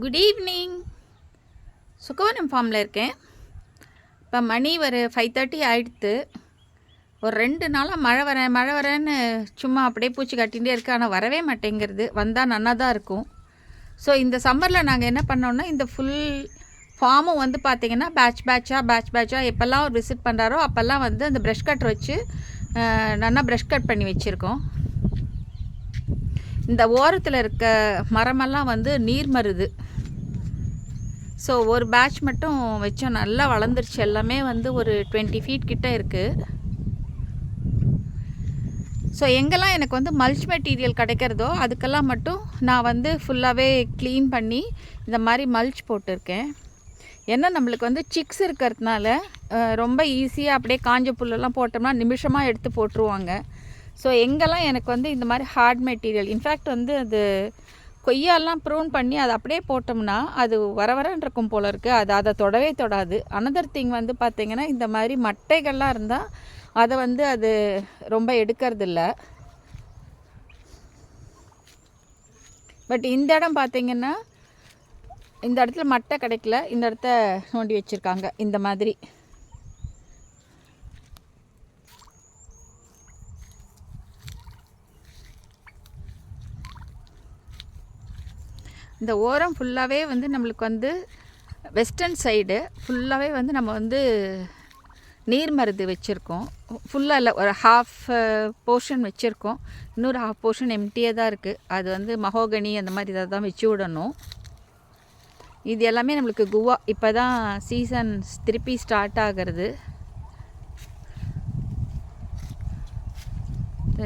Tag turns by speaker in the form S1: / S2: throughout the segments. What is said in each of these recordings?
S1: Good evening. Sukavanam ஃபார்மில் இருக்கேன். இப்போ மணி ஒரு 5:30 ஆகிடுது. ஒரு 2 நாளாக மழை வரேன்னு சும்மா அப்படியே பூச்சி கட்டிகிட்டே இருக்குது. ஆனால் வரவே மாட்டேங்கிறது. வந்தால் நன்னா தான் இருக்கும். ஸோ இந்த சம்மரில் நாங்கள் என்ன பண்ணோன்னா, இந்த ஃபுல் ஃபார்மும் வந்து பார்த்திங்கன்னா பேட்ச் பேட்சாக எப்போல்லாம் ஒரு விசிட் பண்ணுறாரோ அப்போல்லாம் வந்து அந்த ப்ரஷ் கட்டர் வச்சு நல்லா ப்ரஷ் கட் பண்ணி வச்சுருக்கோம். இந்த ஓரத்தில் இருக்க மரமெல்லாம் வந்து நீர் மருது. ஸோ ஒரு பேட்ச் மட்டும் வச்சோம், நல்லா வளர்ந்துருச்சு. எல்லாமே வந்து ஒரு 20 ஃபீட் கிட்ட இருக்குது. ஸோ எங்கெல்லாம் எனக்கு வந்து மல்ச் மெட்டீரியல் கிடைக்கிறதோ அதுக்கெல்லாம் மட்டும் நான் வந்து ஃபுல்லாகவே க்ளீன் பண்ணி இந்த மாதிரி மல்ச் போட்டிருக்கேன். ஏன்னா நம்மளுக்கு வந்து சிக்ஸ் இருக்கிறதுனால ரொம்ப ஈஸியாக அப்படியே காஞ்ச புல்லெல்லாம் போட்டோம்னா நிமிஷமாக எடுத்து போட்டுருவாங்க. ஸோ எங்கெல்லாம் எனக்கு வந்து இந்த மாதிரி ஹார்ட் மெட்டீரியல், இன்ஃபேக்ட் வந்து அது கொய்யாலாம் ப்ரூன் பண்ணி அதை அப்படியே போட்டோம்னா அது வரன்னு இருக்கும் போல இருக்குது. அதை தொடவே தொடாது. அனதர் திங் வந்து பார்த்திங்கன்னா, இந்த மாதிரி மட்டைகள்லாம் இருந்தால் அதை வந்து அது ரொம்ப எடுக்கிறதில்ல. பட் இந்த இடம் பார்த்திங்கன்னா, இந்த இடத்துல மட்டை கிடைக்கல. இந்த இடத்த நோண்டி வச்சுருக்காங்க இந்த மாதிரி. இந்த ஓரம் ஃபுல்லாகவே வந்து நம்மளுக்கு வந்து வெஸ்டர்ன் சைடு ஃபுல்லாகவே வந்து நம்ம வந்து நீர் மருது வச்சுருக்கோம். ஃபுல்லாக இல்லை, ஒரு ஹாஃப் போர்ஷன் வச்சுருக்கோம். இன்னொரு ஹாஃப் போர்ஷன் எம்டியாக தான் இருக்குது. அது வந்து மஹோகனி அந்த மாதிரி இதை தான் வச்சு விடணும். இது எல்லாமே நம்மளுக்கு குவா இப்போ தான் சீசன் திருப்பி ஸ்டார்ட் ஆகிறது.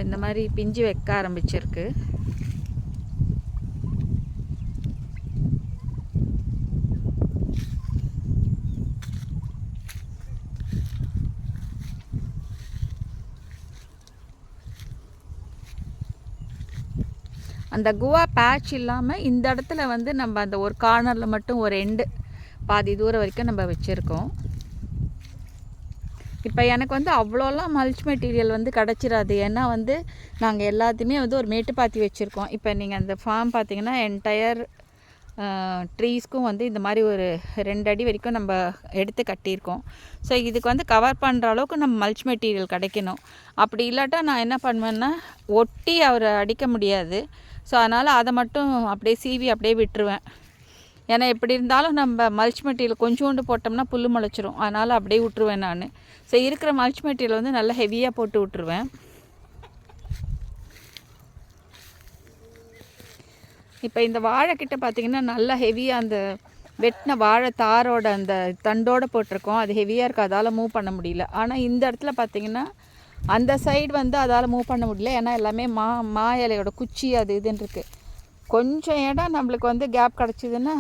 S1: இந்த மாதிரி பிஞ்சு வைக்க ஆரம்பிச்சிருக்கு. அந்த குவா பேட்ச் இல்லாமல் இந்த இடத்துல வந்து நம்ம அந்த ஒரு கார்னரில் மட்டும் ஒரு எண்டு பாதி தூரம் வரைக்கும் நம்ம வச்சுருக்கோம். இப்போ எனக்கு வந்து அவ்வளோலாம் மல்ச் மெட்டீரியல் வந்து கிடச்சிடாது. ஏன்னா வந்து நாங்கள் எல்லாத்தையுமே வந்து ஒரு மேட்டுப்பாத்தி வச்சுருக்கோம். இப்போ நீங்கள் அந்த ஃபார்ம் பார்த்திங்கன்னா என்டையர் ட்ரீஸ்க்கும் வந்து இந்த மாதிரி ஒரு 2 அடி வரைக்கும் நம்ம எடுத்து கட்டியிருக்கோம். ஸோ இதுக்கு வந்து கவர் பண்ணுற அளவுக்கு நம்ம மல்ச் மெட்டீரியல் கிடைக்கணும். அப்படி இல்லாட்டா நான் என்ன பண்ணுவேன்னா, ஒட்டி அவரை அடிக்க முடியாது. ஸோ அதனால் அதை மட்டும் அப்படியே சீவி அப்படியே விட்டுருவேன். ஏன்னா எப்படி இருந்தாலும் நம்ம மல்ச் மெட்டீரியல் கொஞ்சோண்டு போட்டோம்னா புல் முளைச்சிரும். அதனால் அப்படியே விட்டுருவேன் நான். ஸோ இருக்கிற மல்ச் மெட்டீரியல் வந்து நல்லா ஹெவியாக போட்டு விட்டுருவேன். இப்போ இந்த வாழைக்கிட்ட பார்த்திங்கன்னா நல்லா ஹெவியாக அந்த வெட்டின வாழை தாரோட அந்த தண்டோடு போட்டிருக்கோம். அது ஹெவியாக இருக்குது, அதால் மூவ் பண்ண முடியல. ஆனால் இந்த இடத்துல பார்த்திங்கன்னா அந்த சைடு வந்து அதால் மூவ் பண்ண முடியல. ஏன்னா எல்லாமே மா இலையோட குச்சி அது இதுன்னு இருக்குது. கொஞ்சம் இடம் நம்மளுக்கு வந்து கேப் கிடச்சிதுன்னா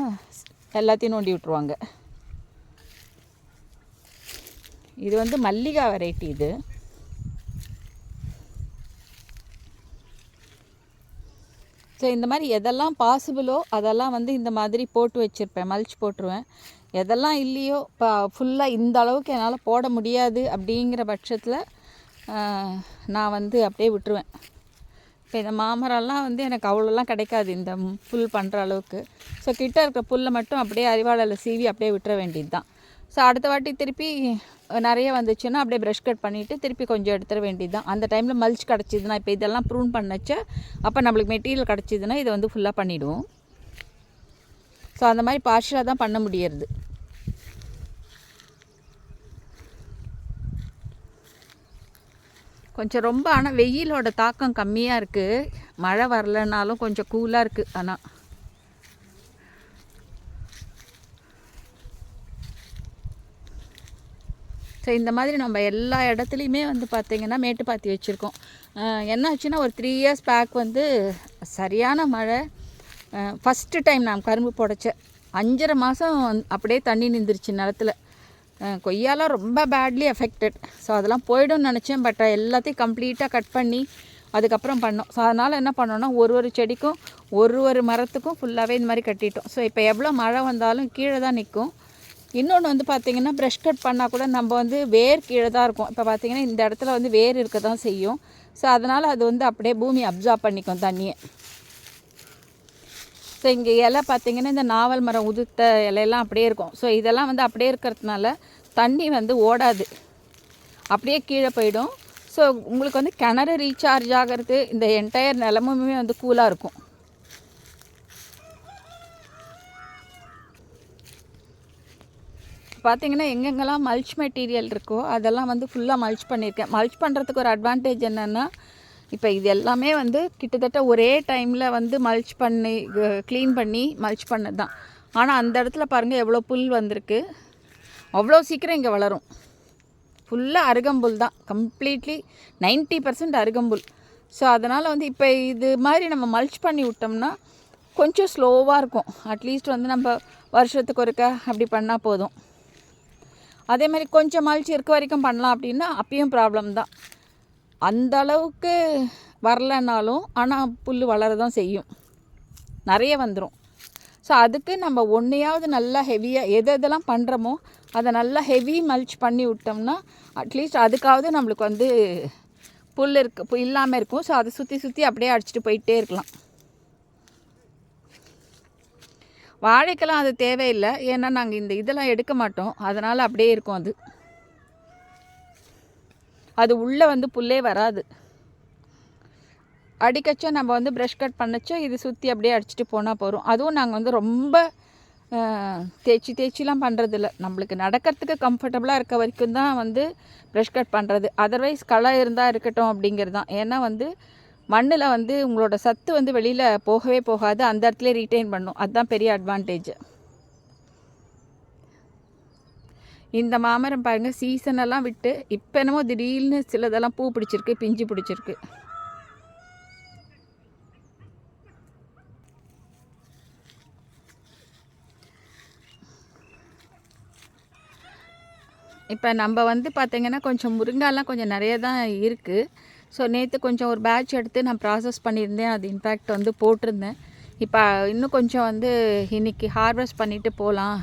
S1: எல்லாத்தையும் நோண்டி விட்டுருவாங்க. இது வந்து மல்லிகா வெரைட்டி. இது ஸோ இந்த மாதிரி எதெல்லாம் பாசிபிளோ அதெல்லாம் வந்து இந்த மாதிரி போட்டு வச்சுருப்பேன், மல்ச் போட்டுருவேன். எதெல்லாம் இல்லையோ இப்போ ஃபுல்லாக இந்த அளவுக்கு என்னால் போட முடியாது அப்படிங்கிற பட்சத்தில் நான் வந்து அப்படியே விட்டுருவேன். இப்போ இந்த மாமரம்லாம் வந்து எனக்கு அவ்வளோலாம் கிடைக்காது இந்த புல் பண்ணுற அளவுக்கு. ஸோ கிட்டே இருக்கிற புல்லை மட்டும் அப்படியே அரிவாளில் சீவி அப்படியே விட்டுற வேண்டியது தான். ஸோ அடுத்த வாட்டி திருப்பி நிறைய வந்துச்சுன்னா அப்படியே ப்ரஷ் கட் பண்ணிவிட்டு திருப்பி கொஞ்சம் எடுத்துட வேண்டியது தான். அந்த டைமில் மல்ச் கிடச்சிதுன்னா, இப்போ இதெல்லாம் ப்ரூன் பண்ணச்ச அப்போ நம்மளுக்கு மெட்டீரியல் கிடச்சிதுன்னா இதை வந்து ஃபுல்லாக பண்ணிவிடுவோம். ஸோ அந்த மாதிரி பார்ஷலாக தான் பண்ண முடியறது. கொஞ்சம் ரொம்ப ஆனால் வெயிலோட தாக்கம் கம்மியாக இருக்குது. மழை வரலனாலும் கொஞ்சம் கூலாக இருக்குது. ஆனால் ஸோ இந்த மாதிரி நம்ம எல்லா இடத்துலையுமே வந்து பார்த்திங்கன்னா மேட்டுப்பாத்தி வச்சுருக்கோம். என்ன ஆச்சுன்னா, ஒரு 3 இயர்ஸ் பேக் வந்து சரியான மழை. ஃபஸ்ட்டு டைம் நான் கரும்பு புடைச்சேன். 5.5 மாதம் அப்படியே தண்ணி நின்றுருச்சு நிலத்தில். கொய்யாலாம் ரொம்ப பேட்லி எஃபெக்டட். ஸோ அதெல்லாம் போய்டும்னு நினச்சேன். பட் எல்லாத்தையும் கம்ப்ளீட்டாக கட் பண்ணி அதுக்கப்புறம் பண்ணோம். ஸோ அதனால் என்ன பண்ணோன்னா, ஒரு செடிக்கும் ஒரு மரத்துக்கும் ஃபுல்லாகவே இந்த மாதிரி கட்டிட்டோம். ஸோ இப்போ எவ்வளோ மழை வந்தாலும் கீழே தான் நிற்கும். இன்னொன்று வந்து பார்த்திங்கன்னா, ப்ரஷ் கட் பண்ணால் கூட நம்ம வந்து வேர் கீழே தான் இருக்கும். இப்போ பார்த்திங்கன்னா இந்த இடத்துல வந்து வேர் இருக்க தான் செய்யும். ஸோ அதனால் அது வந்து அப்படியே பூமி அப்சார்ப் பண்ணிக்கும் தண்ணியை. ஸோ இங்கே இலை பார்த்திங்கன்னா இந்த நாவல் மரம் உதுத்த இலையெல்லாம் அப்படியே இருக்கும். ஸோ இதெல்லாம் வந்து அப்படியே இருக்கிறதுனால தண்ணி வந்து ஓடாது, அப்படியே கீழே போயிடும். ஸோ உங்களுக்கு வந்து கிணறு ரீசார்ஜ் ஆகிறது, இந்த என்டையர் நிலமுமே வந்து கூலாக இருக்கும். பார்த்திங்கன்னா எங்கெங்கெல்லாம் மல்ச் மெட்டீரியல் இருக்கோ அதெல்லாம் வந்து ஃபுல்லாக மல்ச் பண்ணியிருக்கேன். மல்ச் பண்ணுறதுக்கு ஒரு அட்வான்டேஜ் என்னென்னா, இப்போ இது எல்லாமே வந்து கிட்டத்தட்ட ஒரே டைமில் வந்து மல்ச் பண்ணி க்ளீன் பண்ணி மல்ச் பண்ணது தான். ஆனால் அந்த இடத்துல பாருங்கள் எவ்வளோ புல் வந்திருக்கு, அவ்வளோ சீக்கிரம் இங்கே வளரும். ஃபுல்லாக அருகம்புல் தான், கம்ப்ளீட்லி 90% அருகம்புல். ஸோ அதனால் வந்து இப்போ இது மாதிரி நம்ம மல்ச் பண்ணி விட்டோம்னா கொஞ்சம் ஸ்லோவாக இருக்கும். அட்லீஸ்ட் வந்து நம்ம வருஷத்துக்கு ஒருக்க அப்படி பண்ணால் போதும். அதே மாதிரி கொஞ்சம் மல்ச் இருக்க வரைக்கும் பண்ணலாம் அப்படின்னா அப்பயும் ப்ராப்ளம் தான். அந்த அளவுக்கு வரலைனாலும் ஆனால் புல் வளர தான் செய்யும், நிறைய வந்துடும். ஸோ அதுக்கு நம்ம ஒன்றையாவது நல்லா ஹெவியாக எதெல்லாம் பண்ணுறோமோ அதை நல்லா ஹெவி மல்ச் பண்ணி விட்டோம்னா அட்லீஸ்ட் அதுக்காவது நம்மளுக்கு வந்து புல் இல்லாமல் இருக்கும். ஸோ அதை சுற்றி சுற்றி அப்படியே அடிச்சுட்டு போயிட்டே இருக்கலாம். வாழைக்கெல்லாம் அது தேவையில்லை, ஏன்னா நாங்கள் இந்த இதெல்லாம் எடுக்க மாட்டோம், அதனால் அப்படியே இருக்கும். அது உள்ளே வந்து புல்லே வராது. அடிக்கச்சோ நம்ம வந்து ப்ரஷ் கட் பண்ணச்சோ இது சுற்றி அப்படியே அடிச்சுட்டு போனால் போகிறோம். அதுவும் நாங்கள் வந்து ரொம்ப தேய்ச்சிலாம் பண்ணுறதில்ல. நம்மளுக்கு நடக்கிறதுக்கு கம்ஃபர்டபுளாக இருக்க வரைக்கும் தான் வந்து ப்ரஷ் கட் பண்ணுறது. அதர்வைஸ் களை இருந்தால் இருக்கட்டும் அப்படிங்கிறது தான். ஏன்னா வந்து மண்ணில் வந்து உங்களோட சத்து வந்து வெளியில் போகவே போகாது, அந்த இடத்துல ரீட்டைன் பண்ணும். அதுதான் பெரிய அட்வான்டேஜ். இந்த மாமரம் பாருங்கள், சீசனெல்லாம் விட்டு இப்போ என்னமோ திடீர்னு சிலதெல்லாம் பூ பிடிச்சிருக்கு, பிஞ்சு பிடிச்சிருக்கு. இப்போ நம்ம வந்து பார்த்திங்கன்னா கொஞ்சம் முருங்காலாம் கொஞ்சம் நிறைய தான் இருக்குது. ஸோ நேற்று கொஞ்சம் ஒரு பேட்ச் எடுத்து நான் ப்ராசஸ் பண்ணியிருந்தேன், அது இன்ஃபேக்ட் வந்து போட்டிருந்தேன். இப்போ இன்னும் கொஞ்சம் வந்து இன்றைக்கி ஹார்வெஸ்ட் பண்ணிவிட்டு போகலாம்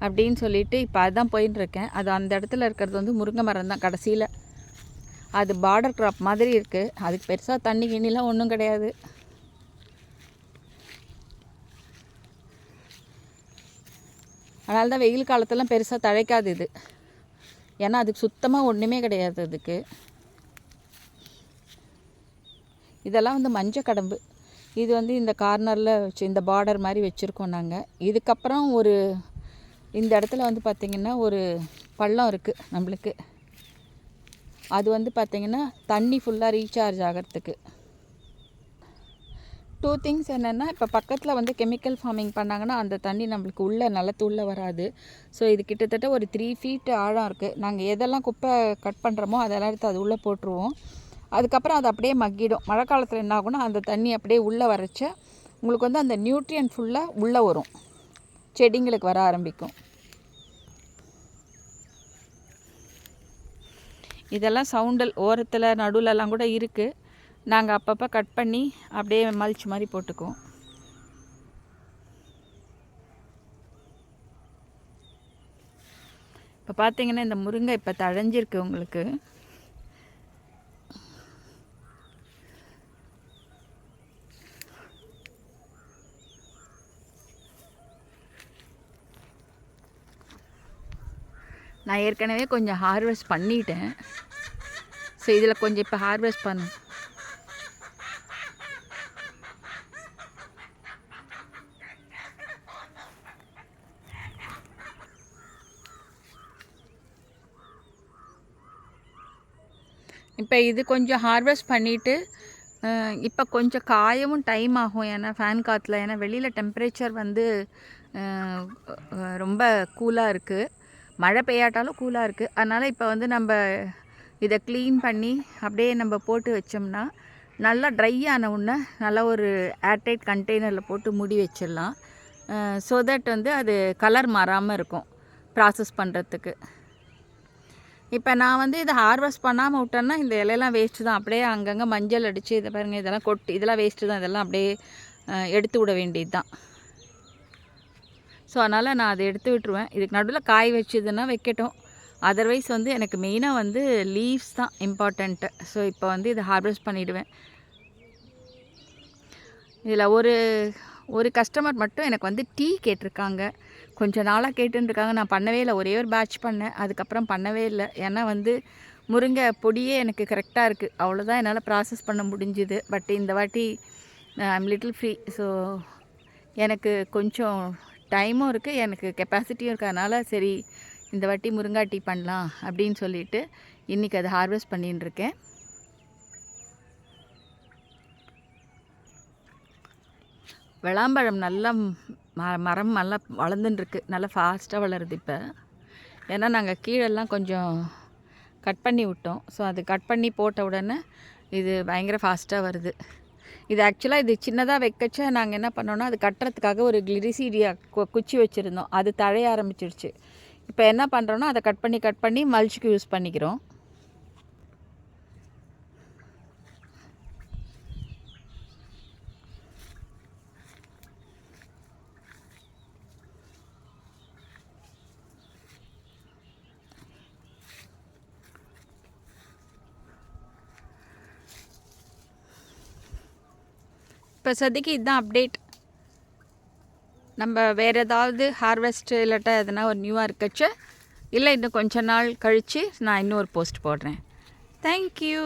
S1: அப்படின்னு சொல்லிட்டு இப்போ அதுதான் போயின்ட்டுருக்கேன். அது அந்த இடத்துல இருக்கிறது வந்து முருங்கை மரம் தான் கடைசியில். அது பார்டர் க்ராப் மாதிரி இருக்குது, அதுக்கு பெருசாக தண்ணி கிண்ணிலாம் ஒன்றும் கிடையாது. அதனால தான் வெயில் காலத்தெல்லாம் பெருசாக தழைக்காது இது, ஏன்னா அதுக்கு சுத்தமாக ஒன்றுமே கிடையாது அதுக்கு. இதெல்லாம் வந்து மஞ்சள் கடம்பு. இது வந்து இந்த கார்னரில் வச்சு இந்த பார்டர் மாதிரி வச்சுருக்கோம் நாங்கள். இதுக்கப்புறம் ஒரு இந்த இடத்துல வந்து பார்த்திங்கன்னா ஒரு பள்ளம் இருக்குது நம்மளுக்கு. அது வந்து பார்த்திங்கன்னா தண்ணி ஃபுல்லாக ரீசார்ஜ் ஆகிறதுக்கு. 2 திங்ஸ் என்னென்னா, இப்போ பக்கத்தில் வந்து கெமிக்கல் ஃபார்மிங் பண்ணாங்கன்னா அந்த தண்ணி நம்மளுக்கு உள்ளே நிலத்து உள்ளே வராது. ஸோ இது கிட்டத்தட்ட ஒரு 3 feet ஆழம் இருக்குது. நாங்கள் எதெல்லாம் குப்பை கட் பண்ணுறோமோ அதெல்லாம் எடுத்து அது உள்ளே போட்டுருவோம். அதுக்கப்புறம் அது அப்படியே மக்கிடும். மழை காலத்தில் என்ன ஆகுனா அந்த தண்ணி அப்படியே உள்ளே வரைச்ச உங்களுக்கு வந்து அந்த நியூட்ரியன் ஃபுல்லாக உள்ளே வரும், செடிங்களுக்கு வர ஆரம்பிக்கும். இதெல்லாம் சவுண்டல் ஓரத்தில் நடுவிலலாம் கூட இருக்குது. நாங்கள் அப்பப்போ கட் பண்ணி அப்படியே மல்ச் மாதிரி போட்டுக்குவோம். இப்போ பார்த்தீங்கன்னா இந்த முருங்கை இப்போ தழைஞ்சிருக்கு உங்களுக்கு. நான் ஏற்கனவே கொஞ்சம் ஹார்வெஸ்ட் பண்ணிட்டேன். ஸோ இதில் கொஞ்சம் இப்போ ஹார்வெஸ்ட் பண்ண இப்போ இது கொஞ்சம் ஹார்வெஸ்ட் பண்ணிவிட்டு இப்போ கொஞ்சம் காயவும் டைம் ஆகும், ஏன்னா ஃபேன் காற்றுல. ஏன்னா வெளியில் டெம்பரேச்சர் வந்து ரொம்ப கூலாக இருக்குது, மழை பெய்யாட்டாலும் கூலாக இருக்குது. அதனால் இப்போ வந்து நம்ம இதை க்ளீன் பண்ணி அப்படியே நம்ம போட்டு வச்சோம்னா நல்லா ட்ரை ஆன உடனே நல்லா ஒரு ஏர்டைட் கண்டெய்னரில் போட்டு மூடி வச்சிடலாம். ஸோ தட் வந்து அது கலர் மாறாமல் இருக்கும் ப்ராசஸ் பண்ணுறதுக்கு. இப்போ நான் வந்து இதை ஹார்வெஸ்ட் பண்ணாமல் விட்டேன்னா இந்த இலையெல்லாம் வேஸ்ட்டு தான். அப்படியே அங்கங்கே மஞ்சள் அடித்து இதை பாருங்கள், இதெல்லாம் கொட்டி இதெல்லாம் வேஸ்ட்டு தான். இதெல்லாம் அப்படியே எடுத்து விட வேண்டியது தான். ஸோ அதனால் நான் அதை எடுத்து விட்டுருவேன். இதுக்கு நடுவில் காய் வச்சுதுன்னா வைக்கட்டும். அதர்வைஸ் வந்து எனக்கு மெயினாக வந்து லீவ்ஸ் தான் இம்பார்ட்டண்ட்டு. ஸோ இப்போ வந்து இதை ஹார்வெஸ்ட் பண்ணிவிடுவேன். இதில் ஒரு கஸ்டமர் மட்டும் எனக்கு வந்து டீ கேட்டிருக்காங்க. கொஞ்சம் நாளாக கேட்டுருக்காங்க. நான் பண்ணவே இல்லை. ஒரே ஒரு பேட்ச் பண்ணேன். அதுக்கப்புறம் பண்ணவே இல்லை. ஏன்னா வந்து முருங்கை பொடியே எனக்கு கரெக்டாக இருக்குது. அவ்வளோதான் என்னால் ப்ராசஸ் பண்ண முடிஞ்சுது. பட் இந்த வாட்டி ஐம் லிட்டில் ஃப்ரீ. ஸோ எனக்கு கொஞ்சம் டைமும் இருக்குது, எனக்கு கெப்பாசிட்டியும் இருக்குது. அதனால் சரி இந்த வாட்டி முருங்கா டீ பண்ணலாம் அப்படின்னு சொல்லிட்டு இன்றைக்கி அதை ஹார்வெஸ்ட் பண்ணின்னு இருக்கேன். விளாம்பழம் நல்லா மரம் நல்லா வளர்ந்துட்டுருக்கு. நல்லா ஃபாஸ்ட்டாக வளருது இப்போ. ஏன்னா நாங்கள் கீழெல்லாம் கொஞ்சம் கட் பண்ணி விட்டோம். ஸோ அது கட் பண்ணி போட்ட உடனே இது பயங்கர ஃபாஸ்ட்டாக வருது. இது ஆக்சுவலாக இது சின்னதாக வைக்கச்ச நாங்கள் என்ன பண்ணோன்னா, அது கட்டுறதுக்காக ஒரு கிளிரிசீடியா குச்சி வச்சுருந்தோம். அது தழைய ஆரம்பிச்சிடுச்சு. இப்போ என்ன பண்ணுறோன்னா அதை கட் பண்ணி மல்ச்சுக்கு யூஸ் பண்ணிக்கிறோம். இப்போ சதிக்கு இதுதான் அப்டேட். நம்ம வேறு ஏதாவது ஹார்வெஸ்ட் இல்லாட்டா எதனா ஒரு நியூவாக இருக்கச்சு, இல்லை இன்னும் கொஞ்ச நாள் கழித்து நான் இன்னொரு போஸ்ட் போடுறேன். தேங்க்யூ.